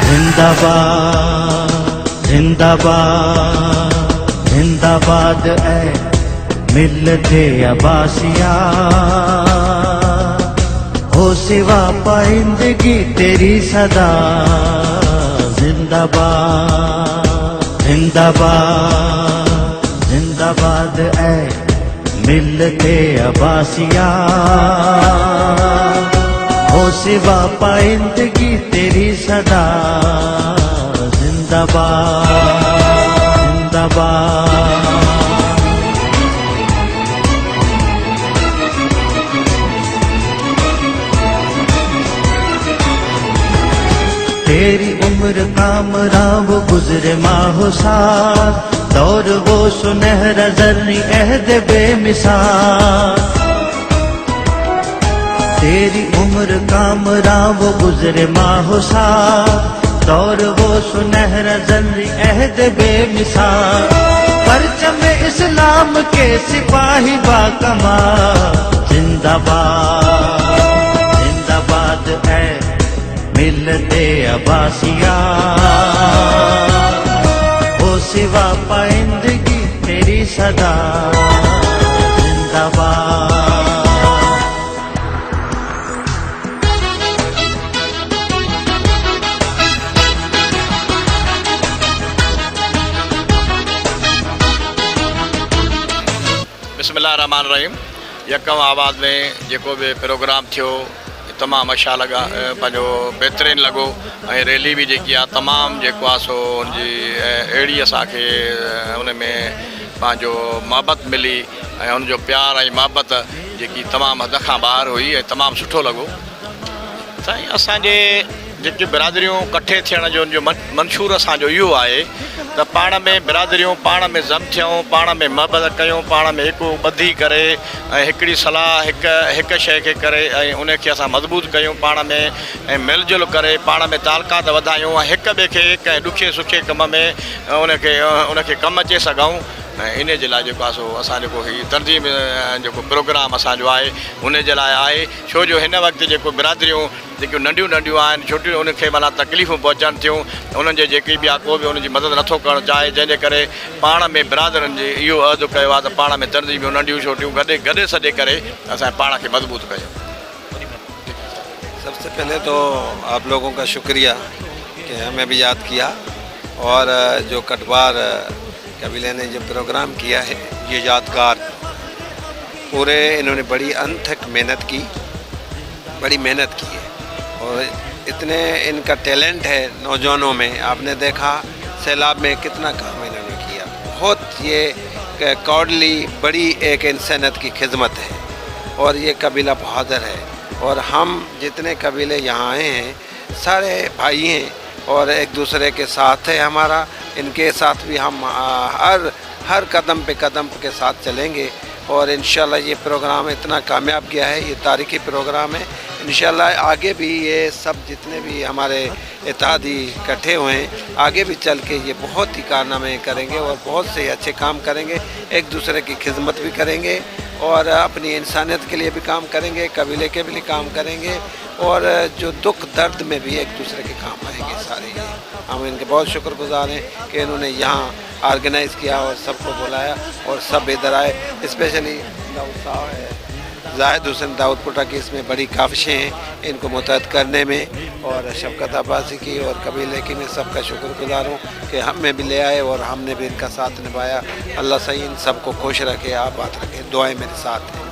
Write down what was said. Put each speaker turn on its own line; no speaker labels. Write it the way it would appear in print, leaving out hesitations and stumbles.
जिंदाबाद जिंदाबाद जिंदाबाद ऐ मिल्लते अब्बासिया, हो सिवा पाइंदगी तेरी सदा। जिंदाबाद जिंदाबाद जिंदाबाद ऐ मिल्लते अब्बासिया, हो सिवा पाइंदगी तेरी सदा। जिंदाबाद जिंदाबाद। तेरी उम्र कामराब गुजरे माहो साथ, दौर वो सुनहरा जर्नी अहद बेमिसाल। तेरी उम्र कामराब गुजरे माहो साथ, दौर वो सुनहरा जर्नी अहद बेमिसाल। परचम इस्लाम के सिपाही बाकमाल। जिंदाबाद जिंदाबाद है मिल्लते अब्बासिया, हो सिवा पाइंदगी तेरी सदा। जिंदाबाद।
बिस्मिल्लाहिर्रहमानिर्रहीम। यकम आबाद में जेको भी प्रोग्राम थियो तमामु अच्छा लॻा, पंहिंजो बहितरीनु लॻो। ऐं रैली बि जेकी आहे तमामु जेको आहे सो हुनजी अहिड़ी असांखे हुन में पंहिंजो मोहबत मिली ऐं हुनजो प्यार ऐं मोहबत जेकी तमामु हद खां ॿाहिरि हुई ऐं तमामु सुठो लॻो। साईं असांजे जेके बिरादरियूं कठे थियण जो मंशूर असांजो इहो आहे त पाण में बिरादरियूं पाण में ज़म थियूं, पाण में मोहबत कयूं, पाण में हिकु ॿधी करे ऐं हिकिड़ी सलाह हिकु शइ खे करे ऐं उनखे असां मज़बूत कयूं, पाण में ऐं मिलजुल करे पाण में तालकात वधायूं ऐं हिक ॿिए खे कंहिं ॾुखे सुखे कम में उनखे कमु अचे सघूं। ऐं इन जे लाइ जेको आहे सो असां जेको हीउ तनज़ीम जेको प्रोग्राम असांजो आहे उन जे लाइ आहे। छो जो हिन वक़्तु जेको बिरादरियूं जेकियूं नंढियूं नंढियूं आहिनि, छोटियूं, उनखे माना तकलीफ़ूं पहुचनि थियूं, उन्हनि जे जेकी बि आहे को बि उनजी मदद नथो करणु चाहे, जंहिंजे करे पाण में बिरादरनि जे इहो अहदु कयो आहे त पाण में तनज़ीमियूं नंढियूं छोटियूं गॾे सॾे करे असां पाण खे मज़बूत कयूं।
सबसे पहले तो आप लोगों का शुक्रिया कि हमें भी याद किया, और जो कटवार कबीले ने जो प्रोग्राम किया है ये यादगार, पूरे इन्होंने बड़ी अनथक मेहनत की, बड़ी मेहनत की है। और इतने इनका टैलेंट है नौजवानों में, आपने देखा सैलाब में कितना काम इन्होंने किया। बहुत ये कौडली बड़ी एक इंसानियत की खिदमत है, और ये कबीला बहादुर है। और हम जितने कबीले यहाँ आए हैं सारे भाई हैं और एक दूसरे के साथ है हमारा। इनके साथ भी हम हर कदम पे कदम के साथ चलेंगे, और इंशाल्लाह ये प्रोग्राम इतना कामयाब गया है, ये तारीखी प्रोग्राम है। इंशाल्लाह आगे भी ये सब जितने भी हमारे इत्तेहादी इकट्ठे हुए हैं आगे भी चल के ये बहुत ही कारनामे करेंगे और बहुत से अच्छे काम करेंगे, एक दूसरे की खिदमत भी करेंगे और अपनी इंसानियत के लिए भी काम करेंगे, कबीले के लिए काम करेंगे, और जो दुख दर्द में भी एक दूसरे के काम आएंगे सारे। ये हम इनके बहुत शुक्रगुजार हैं कि इन्होंने यहाँ ऑर्गेनाइज़ किया और सबको बुलाया और सब इधर आए। स्पेशली दाऊद साहब है, जाहिद हुसैन दाऊदपुरा की इसमें बड़ी काविशें हैं इनको मुतहद करने में, और शफकत अब्बासी की और कबीले की मैं सबका शुक्रगुजार हूँ कि हमें भी ले आए और हमने भी इनका साथ निभाया। अल्लाह सही इन सबको खुश रखे, आबाद रखे, दुआएं मेरे साथ हैं।